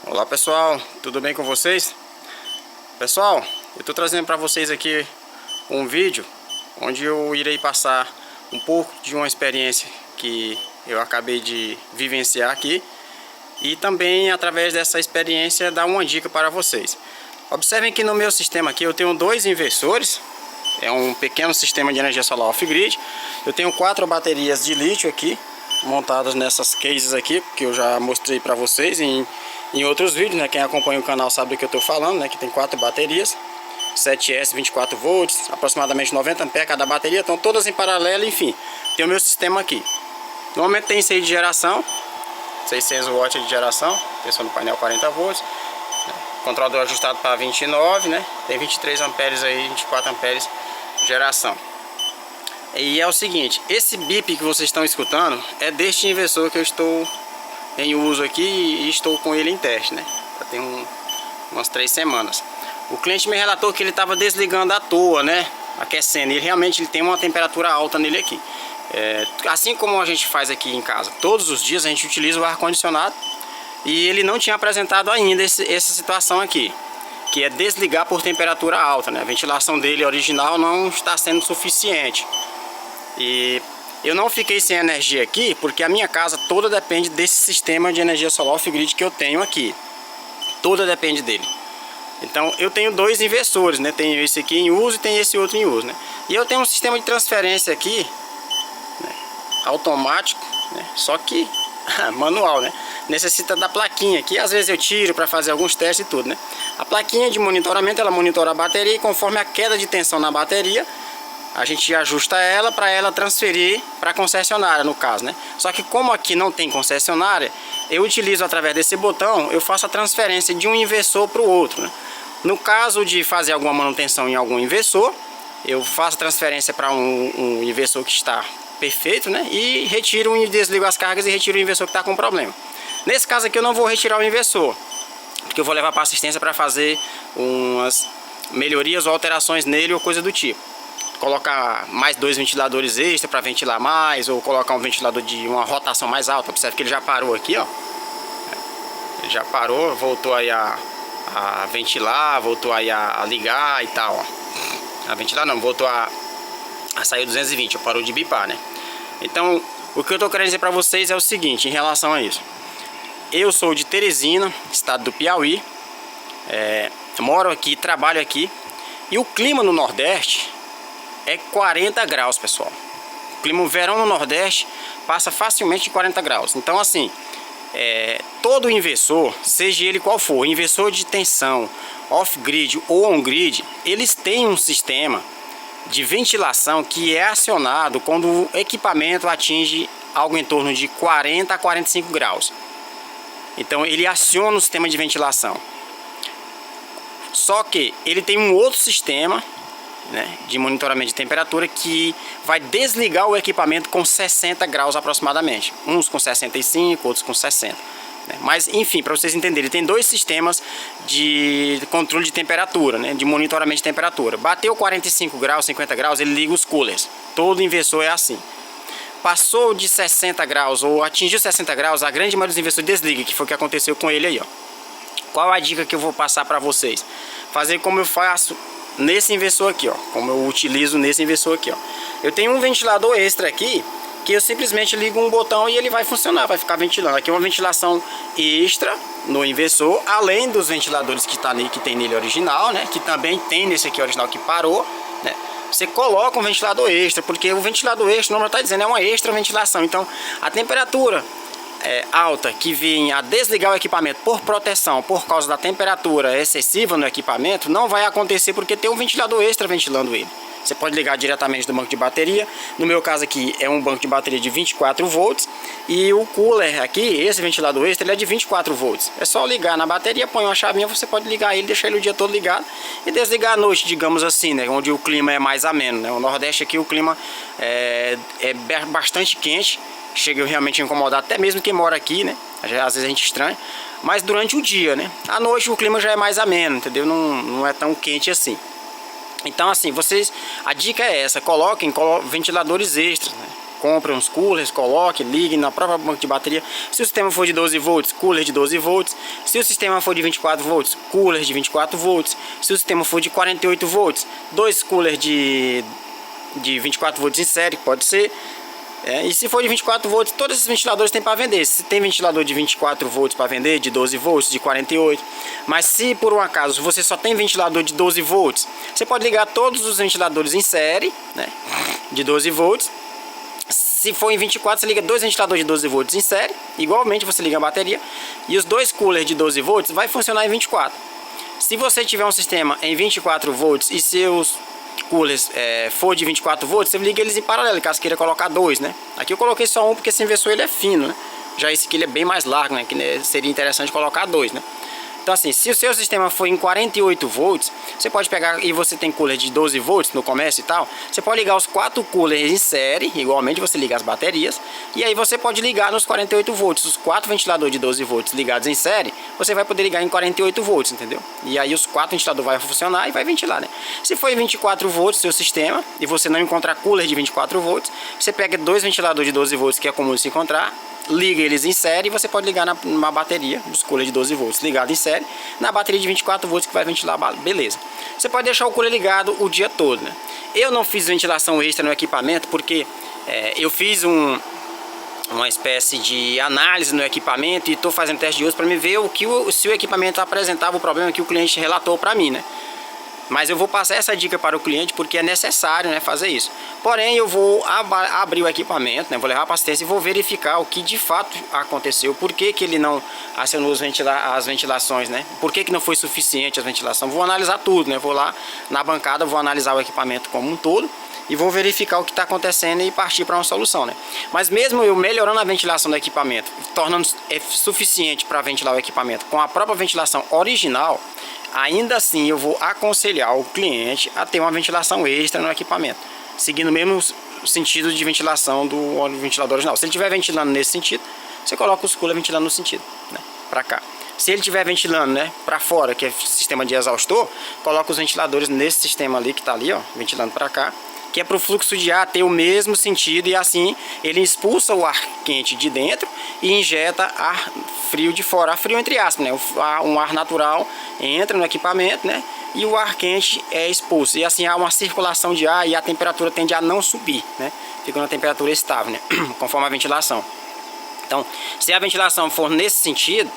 Olá pessoal, tudo bem com vocês? Pessoal, eu estou trazendo para vocês aqui um vídeo onde eu irei passar um pouco de uma experiência que eu acabei de vivenciar aqui e também através dessa experiência dar uma dica para vocês. Observem que no meu sistema aqui eu tenho dois inversores, é um pequeno sistema de energia solar off-grid. Eu tenho 4 baterias de lítio aqui montadas nessas cases aqui, que eu já mostrei para vocês em outros vídeos, né? Quem acompanha o canal sabe do que eu estou falando, né? Que tem 4 baterias, 7S, 24 volts, aproximadamente 90 amperes cada bateria, estão todas em paralelo, enfim. Tem o meu sistema aqui. No momento tem isso aí de geração, 600 watts de geração, tensão no painel 40 volts, controlador ajustado para 29, né? Tem 23 amperes aí, 24 amperes de geração. E é o seguinte, esse bip que vocês estão escutando é deste inversor que eu estou em uso aqui e estou com ele em teste, né? Já tem umas 3 semanas. O cliente me relatou que ele estava desligando à toa, né? Aquecendo. Ele realmente tem uma temperatura alta nele aqui. Assim como a gente faz aqui em casa, todos os dias a gente utiliza o ar-condicionado e ele não tinha apresentado ainda essa situação aqui, que é desligar por temperatura alta, né? A ventilação dele original não está sendo suficiente. E eu não fiquei sem energia aqui porque a minha casa toda depende desse sistema de energia solar off-grid que eu tenho aqui. Toda depende dele. Então eu tenho 2 inversores, né? Tenho esse aqui em uso e tem esse outro em uso, né? E eu tenho um sistema de transferência aqui, né? Automático, né? Só que manual, né? Necessita da plaquinha que às vezes eu tiro para fazer alguns testes e tudo, né? A plaquinha de monitoramento, ela monitora a bateria e conforme a queda de tensão na bateria a gente ajusta ela para ela transferir para a concessionária, no caso, né? Só que como aqui não tem concessionária, eu utilizo através desse botão, eu faço a transferência de um inversor para o outro, né? No caso de fazer alguma manutenção em algum inversor, eu faço a transferência para um inversor que está perfeito, né? E retiro e desligo as cargas e retiro o inversor que está com problema. Nesse caso aqui eu não vou retirar o inversor, porque eu vou levar para assistência para fazer umas melhorias ou alterações nele ou coisa do tipo. Colocar mais 2 ventiladores extra para ventilar mais, ou colocar um ventilador de uma rotação mais alta. Observe que ele já parou aqui, ó. Ele já parou, voltou aí a ventilar, voltou aí a ligar e tal, ó. A ventilar não, voltou a sair 220, ó, parou de bipar, né? Então, o que eu tô querendo dizer para vocês é o seguinte, em relação a isso. Eu sou de Teresina, estado do Piauí, moro aqui, trabalho aqui, e o clima no Nordeste é 40 graus, pessoal. O clima, o verão no Nordeste passa facilmente de 40 graus. Então assim, todo inversor, seja ele qual for, inversor de tensão, off-grid ou on-grid, eles têm um sistema de ventilação que é acionado quando o equipamento atinge algo em torno de 40 a 45 graus. Então ele aciona o sistema de ventilação. Só que ele tem um outro sistema, né, de monitoramento de temperatura que vai desligar o equipamento com 60 graus aproximadamente. Uns com 65, outros com 60. Né? Mas enfim, para vocês entenderem, ele tem 2 sistemas de controle de temperatura, né, de monitoramento de temperatura. Bateu 45 graus, 50 graus, ele liga os coolers. Todo inversor é assim. Passou de 60 graus ou atingiu 60 graus, a grande maioria dos inversores desliga, que foi o que aconteceu com ele aí, ó. Qual a dica que eu vou passar para vocês? Fazer como eu faço nesse inversor aqui, ó, como eu utilizo nesse inversor aqui, ó. Eu tenho um ventilador extra aqui que eu simplesmente ligo um botão e ele vai funcionar, vai ficar ventilando. Aqui é uma ventilação extra no inversor, além dos ventiladores que tem nele original, né, que também tem nesse aqui original que parou, né. Você coloca um ventilador extra, porque o ventilador extra, o nome está dizendo, é uma extra ventilação. Então a temperatura alta que vem a desligar o equipamento por proteção, por causa da temperatura excessiva no equipamento, não vai acontecer porque tem um ventilador extra ventilando ele. Você pode ligar diretamente do banco de bateria. No meu caso aqui é um banco de bateria de 24 volts e o cooler aqui, esse ventilador extra, ele é de 24 volts. É só ligar na bateria, põe uma chavinha, você pode ligar ele, deixar ele o dia todo ligado e desligar à noite, digamos assim, né, onde o clima é mais ameno, né? O Nordeste aqui o clima é bastante quente. Chega realmente a incomodar até mesmo quem mora aqui, né? Às vezes a gente estranha. Mas durante o dia, né? À noite o clima já é mais ameno, entendeu? Não é tão quente assim. Então assim, a dica é essa. Coloquem ventiladores extras, né? compre uns coolers, coloque, ligue na própria banca de bateria. Se o sistema for de 12 volts, cooler de 12 volts. Se o sistema for de 24 volts, cooler de 24 volts. Se o sistema for de 48 volts, dois coolers de 24 volts em série, pode ser. E se for de 24 volts, todos esses ventiladores tem para vender. Se tem ventilador de 24 volts para vender, de 12 volts, de 48. Mas se por um acaso você só tem ventilador de 12 volts, você pode ligar todos os ventiladores em série, né, de 12 volts. Se for em 24, você liga dois ventiladores de 12 volts em série. Igualmente você liga a bateria. E os dois coolers de 12 volts vai funcionar em 24. Se você tiver um sistema em 24 volts e seus coolers for de 24 volts, você liga eles em paralelo, caso queira colocar dois, né? Aqui eu coloquei só um porque esse inversor ele é fino, né? Já esse aqui ele é bem mais largo, né? Que seria interessante colocar dois, né? Então assim, se o seu sistema for em 48 volts, você pode pegar, e você tem cooler de 12 volts no comércio e tal, você pode ligar os 4 coolers em série, igualmente você liga as baterias, e aí você pode ligar nos 48 volts, os 4 ventiladores de 12 volts ligados em série, você vai poder ligar em 48 volts, entendeu? E aí os 4 ventiladores vão funcionar e vai ventilar, né? Se for em 24 volts seu sistema, e você não encontrar cooler de 24 volts, você pega dois ventiladores de 12 volts que é comum de se encontrar, liga eles em série e você pode ligar numa bateria dos cooler de 12 volts ligado em série na bateria de 24 volts que vai ventilar, beleza. Você pode deixar o cooler ligado o dia todo, né? Eu não fiz ventilação extra no equipamento porque eu fiz uma espécie de análise no equipamento e estou fazendo teste de uso para me ver se o equipamento apresentava o problema que o cliente relatou para mim, né? Mas eu vou passar essa dica para o cliente porque é necessário, né, fazer isso. Porém, eu vou abrir o equipamento, né, vou levar para assistência e vou verificar o que de fato aconteceu. Por que que ele não acionou as ventilações, né? Por que que não foi suficiente a ventilação? Vou analisar tudo, né? Vou lá na bancada, vou analisar o equipamento como um todo e vou verificar o que está acontecendo e partir para uma solução, né? Mas mesmo eu melhorando a ventilação do equipamento, tornando suficiente para ventilar o equipamento com a própria ventilação original, ainda assim eu vou aconselhar o cliente a ter uma ventilação extra no equipamento, seguindo o mesmo sentido de ventilação do ventilador original. Se ele estiver ventilando nesse sentido, você coloca os coolers ventilando no sentido, né, para cá. Se ele estiver ventilando, né, para fora, que é sistema de exaustor, coloca os ventiladores nesse sistema ali que está ali, ó, ventilando para cá, que é para o fluxo de ar ter o mesmo sentido e assim ele expulsa o ar quente de dentro e injeta ar frio de fora, ar frio entre aspas, né? Um ar natural entra no equipamento, né? E o ar quente é expulso e assim há uma circulação de ar e a temperatura tende a não subir, né? Fica na temperatura estável, né? Conforme a ventilação. Então, se a ventilação for nesse sentido,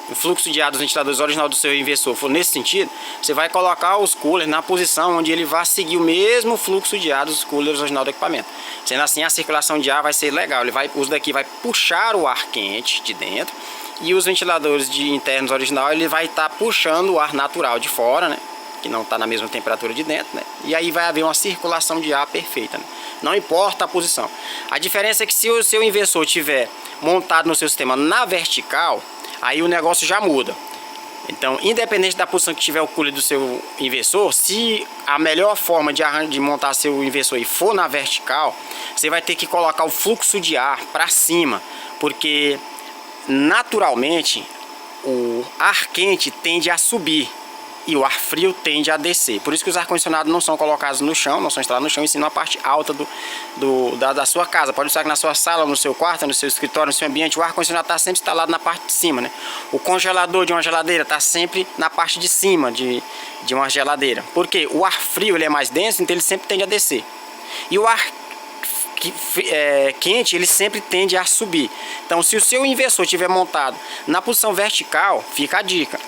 o fluxo de ar dos ventiladores original do seu inversor for nesse sentido, você vai colocar os coolers na posição onde ele vai seguir o mesmo fluxo de ar dos coolers original do equipamento. Sendo assim, a circulação de ar vai ser legal. Os daqui vai puxar o ar quente de dentro e os ventiladores de internos original ele vai estar puxando o ar natural de fora, né? Que não está na mesma temperatura de dentro, né? E aí vai haver uma circulação de ar perfeita, né? Não importa a posição. A diferença é que se o seu inversor tiver montado no seu sistema na vertical, aí o negócio já muda. Então, independente da posição que tiver o cooler do seu inversor, se a melhor forma de montar seu inversor for na vertical, você vai ter que colocar o fluxo de ar para cima, porque naturalmente o ar quente tende a subir e o ar frio tende a descer. Por isso que os ar-condicionados não são colocados no chão, não são instalados no chão, e sim na parte alta da sua casa. Pode ser que na sua sala, no seu quarto, no seu escritório, no seu ambiente, o ar-condicionado está sempre instalado na parte de cima, né? O congelador de uma geladeira está sempre na parte de cima de uma geladeira. Porque o ar frio ele é mais denso, então ele sempre tende a descer. E o ar quente ele sempre tende a subir. Então, se o seu inversor estiver montado na posição vertical, fica a dica: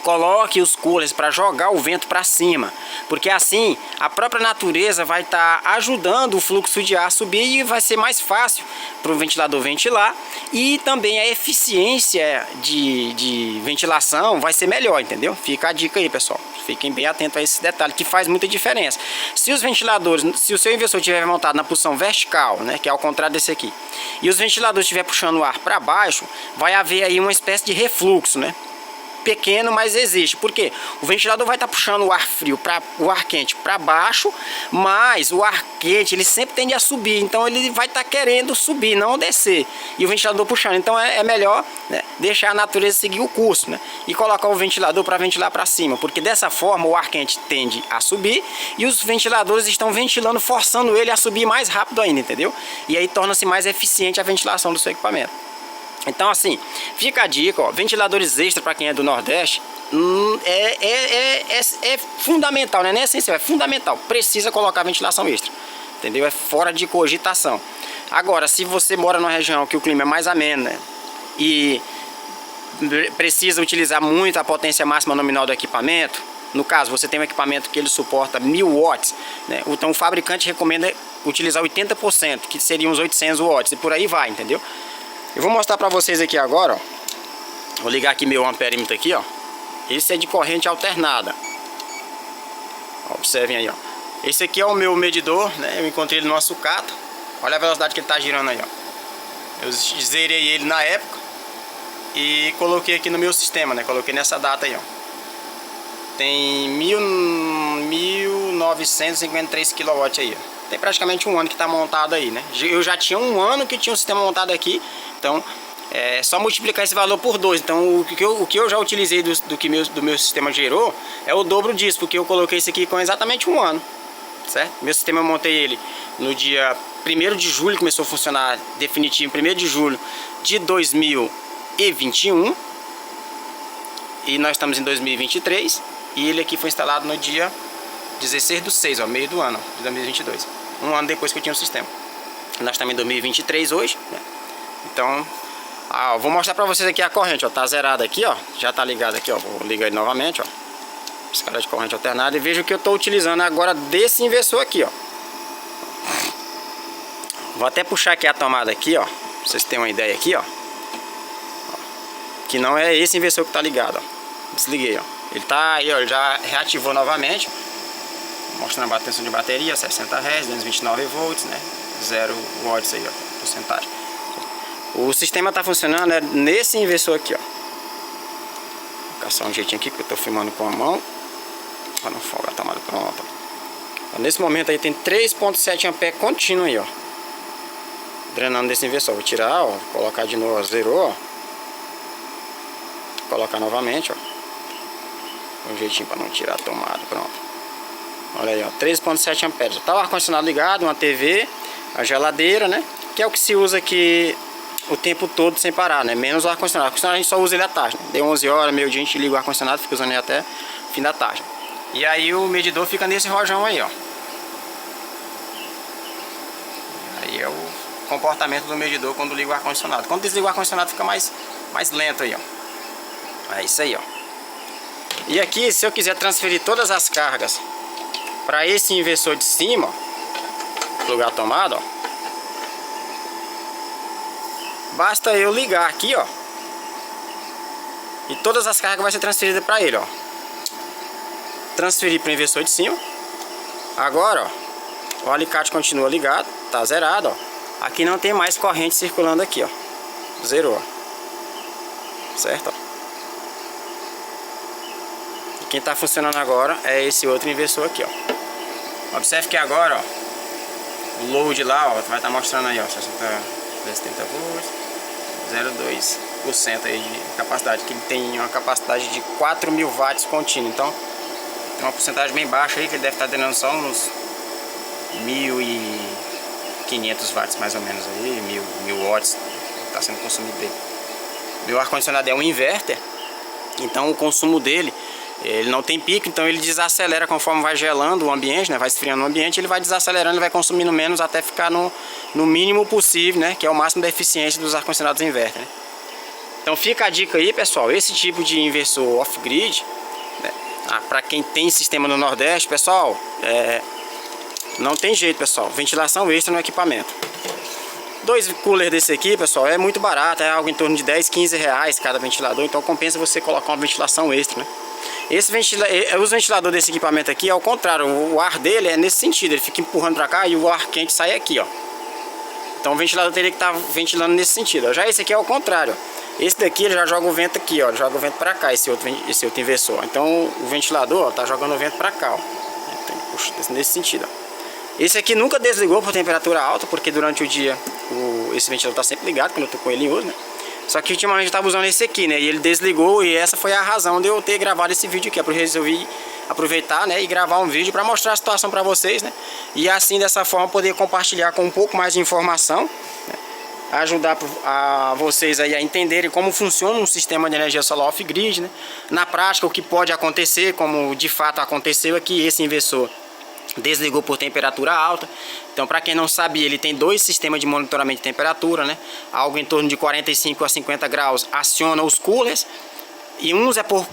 coloque os coolers para jogar o vento para cima, porque assim a própria natureza vai estar ajudando o fluxo de ar a subir e vai ser mais fácil para o ventilador ventilar, e também a eficiência de ventilação vai ser melhor, entendeu? Fica a dica aí, pessoal. Fiquem bem atentos a esse detalhe que faz muita diferença. Se os ventiladores, se o seu inversor estiver montado na posição vertical, né, que é ao contrário desse aqui, e os ventiladores estiver puxando o ar para baixo, vai haver aí uma espécie de refluxo, né? pequeno, mas existe. Por quê? O ventilador vai estar puxando o ar frio, o ar quente para baixo, mas o ar quente ele sempre tende a subir, então ele vai estar querendo subir, não descer. E o ventilador puxando, então é melhor, né, deixar a natureza seguir o curso, né, e colocar o ventilador para ventilar para cima, porque dessa forma o ar quente tende a subir e os ventiladores estão ventilando, forçando ele a subir mais rápido ainda, entendeu? E aí torna-se mais eficiente a ventilação do seu equipamento. Então assim, fica a dica, ó, ventiladores extra para quem é do Nordeste é fundamental, né? Não é essencial, é fundamental, precisa colocar ventilação extra, entendeu? É fora de cogitação. Agora, se você mora numa região que o clima é mais ameno, né, e precisa utilizar muito a potência máxima nominal do equipamento, no caso você tem um equipamento que ele suporta 1000 watts, né, então o fabricante recomenda utilizar 80%, que seriam os 800 watts, e por aí vai, entendeu? Eu vou mostrar para vocês aqui agora, ó. Vou ligar aqui meu amperímetro aqui, ó. Esse é de corrente alternada. Observem aí, ó. Esse aqui é o meu medidor, né? Eu encontrei ele numa sucata. Olha a velocidade que ele tá girando aí, ó. Eu zerei ele na época e coloquei aqui no meu sistema, né? Coloquei nessa data aí, ó. Tem 1953 kW aí, ó. Tem praticamente um ano que está montado aí, né? Eu já tinha um ano que tinha um sistema montado aqui, então é só multiplicar esse valor por 2. Então o que eu já utilizei do meu sistema gerou é o dobro disso, porque eu coloquei isso aqui com exatamente um ano, certo? Meu sistema eu montei ele no dia 1º de julho, começou a funcionar definitivo, 1º de julho de 2021, e nós estamos em 2023, e ele aqui foi instalado no dia 16/6, ó, meio do ano de 2022, um ano depois que eu tinha o sistema. Nós estamos em 2023 hoje, né? Então, vou mostrar pra vocês aqui a corrente, ó, tá zerada aqui, ó, já tá ligado aqui, ó, vou ligar ele novamente, ó, escala de corrente alternada, e veja o que eu tô utilizando agora desse inversor aqui, ó. Vou até puxar aqui a tomada aqui, ó, pra vocês terem uma ideia aqui, ó, que não é esse inversor que tá ligado, ó, desliguei, ó, ele tá aí, ó, ele já reativou novamente. Mostrando a tensão de bateria, 60 Hz, 229 volts, né? 0 watts aí, ó, porcentagem. O sistema tá funcionando nesse inversor aqui, ó. Vou caçar um jeitinho aqui que eu tô filmando com a mão, para não folgar a tomada pronta. Nesse momento aí tem 3.7 A contínuo aí, ó, drenando desse inversor. Vou tirar, ó, colocar de novo, ó, zerou, ó. Colocar novamente, ó. Um jeitinho para não tirar a tomada, pronto. Olha aí, ó, 3.7 amperes. Tá o ar-condicionado ligado, uma TV, a geladeira, né? Que é o que se usa aqui o tempo todo sem parar, né? Menos o ar-condicionado. O ar-condicionado a gente só usa ele à tarde, né? Deu 11 horas, meio-dia, a gente liga o ar-condicionado, fica usando ele até o fim da tarde. E aí o medidor fica nesse rojão aí, ó. Aí é o comportamento do medidor quando liga o ar-condicionado. Quando desliga o ar-condicionado fica mais lento aí, ó. É isso aí, ó. E aqui, se eu quiser transferir todas as cargas para esse inversor de cima, ó, plugar a tomada, ó, basta eu ligar aqui, ó, e todas as cargas vão ser transferidas para ele, ó. Transferir para o inversor de cima. Agora, ó, o alicate continua ligado, tá zerado, ó. Aqui não tem mais corrente circulando aqui, ó. Zerou, ó. Certo, ó. E quem tá funcionando agora é esse outro inversor aqui, ó. Observe que agora, ó, o load lá, ó, vai estar mostrando aí, ó, 70 volts, 0,2% aí de capacidade, que ele tem uma capacidade de 4.000 watts contínuo. Então tem uma porcentagem bem baixa aí, que ele deve estar dando só uns 1.500 watts mais ou menos aí, 1.000 watts que está sendo consumido dele. Meu ar-condicionado é um inverter, então o consumo dele, ele não tem pico, então ele desacelera conforme vai gelando o ambiente, né? Vai esfriando o ambiente, ele vai desacelerando, ele vai consumindo menos até ficar no mínimo possível, né? Que é o máximo da eficiência dos ar-condicionados inverter, né? Então fica a dica aí, pessoal, esse tipo de inversor off-grid, né? Para quem tem sistema no Nordeste, pessoal, não tem jeito, pessoal, ventilação extra no equipamento. 2 coolers desse aqui, pessoal, é muito barato, é algo em torno de 10, 15 reais cada ventilador, então compensa você colocar uma ventilação extra, né? Os ventiladores desse equipamento aqui é ao contrário, o ar dele é nesse sentido, ele fica empurrando para cá e o ar quente sai aqui, ó. Então o ventilador teria que estar ventilando nesse sentido, ó. Já esse aqui é ao contrário, ó. Esse daqui ele já joga o vento aqui, ó, ele joga o vento para cá, esse outro inversor. Então o ventilador, ó, tá jogando o vento para cá, ó. Puxa, nesse sentido, ó. Esse aqui nunca desligou por temperatura alta, porque durante o dia esse ventilador tá sempre ligado quando eu tô com ele em uso, né? Só que ultimamente eu tava usando esse aqui, né? E ele desligou, e essa foi a razão de eu ter gravado esse vídeo aqui. Eu resolvi aproveitar, né, e gravar um vídeo para mostrar a situação para vocês, né? E assim, dessa forma, poder compartilhar com um pouco mais de informação, né? Ajudar a vocês aí a entenderem como funciona um sistema de energia solar off-grid, né? Na prática, o que pode acontecer, como de fato aconteceu aqui, esse inversor desligou por temperatura alta. Então, para quem não sabia, ele tem dois sistemas de monitoramento de temperatura, né? Algo em torno de 45 a 50 graus aciona os coolers, e uns é por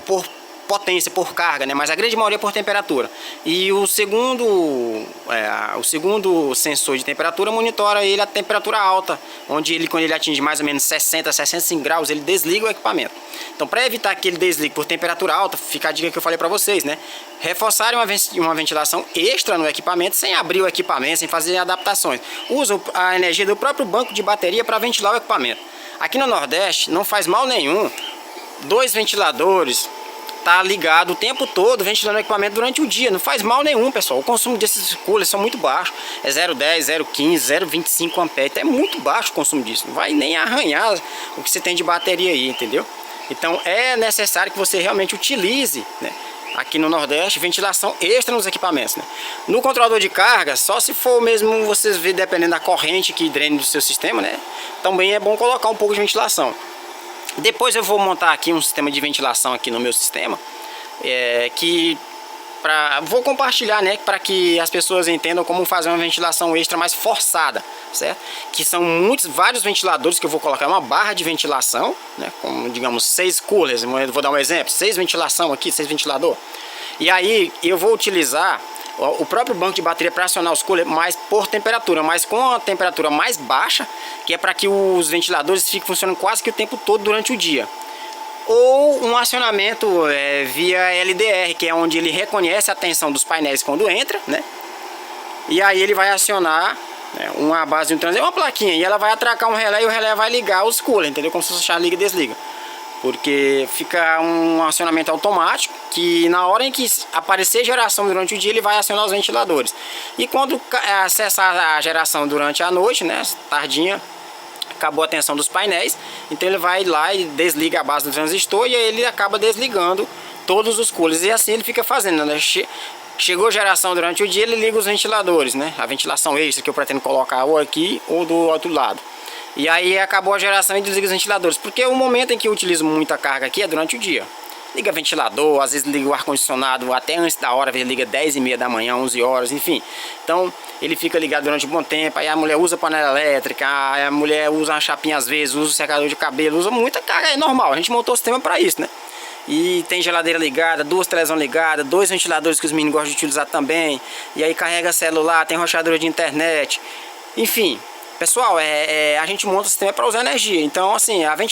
potência, por carga, né? Mas a grande maioria é por temperatura. E o segundo sensor de temperatura monitora ele a temperatura alta, onde ele, quando ele atinge mais ou menos 60, 65 graus, ele desliga o equipamento. Então, para evitar que ele desligue por temperatura alta, fica a dica que eu falei para vocês, né? Reforçarem uma ventilação extra no equipamento, sem abrir o equipamento, sem fazer adaptações. Usa a energia do próprio banco de bateria para ventilar o equipamento. Aqui no Nordeste não faz mal nenhum 2 ventiladores tá ligado o tempo todo ventilando o equipamento durante o dia, não faz mal nenhum, pessoal. O consumo desses coolers são muito baixos, é 0,10, 0,15, 0,25 amperes, é muito baixo o consumo disso, não vai nem arranhar o que você tem de bateria aí, entendeu? Então é necessário que você realmente utilize, né, aqui no Nordeste, ventilação extra nos equipamentos, né? No controlador de carga, só se for mesmo vocês verem, dependendo da corrente que drene do seu sistema, né, também é bom colocar um pouco de ventilação. Depois eu vou montar aqui um sistema de ventilação aqui no meu sistema, vou compartilhar, né, para que as pessoas entendam como fazer uma ventilação extra mais forçada, certo? Que são vários ventiladores que eu vou colocar, uma barra de ventilação, né, como digamos 6 coolers, eu vou dar um exemplo, 6 ventilação aqui, 6 ventilador. E aí eu vou utilizar o próprio banco de bateria para acionar os coolers, mas por temperatura, mas com a temperatura mais baixa, que é para que os ventiladores fiquem funcionando quase que o tempo todo durante o dia. Ou um acionamento via LDR, que é onde ele reconhece a tensão dos painéis quando entra, né? E aí ele vai acionar, né, uma base de um transistor, uma plaquinha, e ela vai atracar um relé, e o relé vai ligar os coolers, entendeu? Como se fosse achar liga e desliga. Porque fica um acionamento automático, que na hora em que aparecer geração durante o dia, ele vai acionar os ventiladores. E quando acessar a geração durante a noite, né, tardinha, acabou a tensão dos painéis, então ele vai lá e desliga a base do transistor, e aí ele acaba desligando todos os coolers. E assim ele fica fazendo, né? Chegou geração durante o dia, ele liga os ventiladores, né? A ventilação extra que eu pretendo colocar ou aqui ou do outro lado. E aí acabou a geração e desliga os ventiladores, porque o momento em que eu utilizo muita carga aqui é durante o dia. Liga ventilador, às vezes liga o ar-condicionado até antes da hora, às vezes liga 10h30 da manhã, 11 horas, enfim. Então ele fica ligado durante um bom tempo, aí a mulher usa panela elétrica, a mulher usa uma chapinha às vezes, usa o secador de cabelo, usa muita carga, é normal, a gente montou o sistema para isso, né? E tem geladeira ligada, 2 televisões ligadas, 2 ventiladores que os meninos gostam de utilizar também, e aí carrega celular, tem roteadora de internet, enfim. Pessoal, a gente monta o sistema para usar energia, então assim, a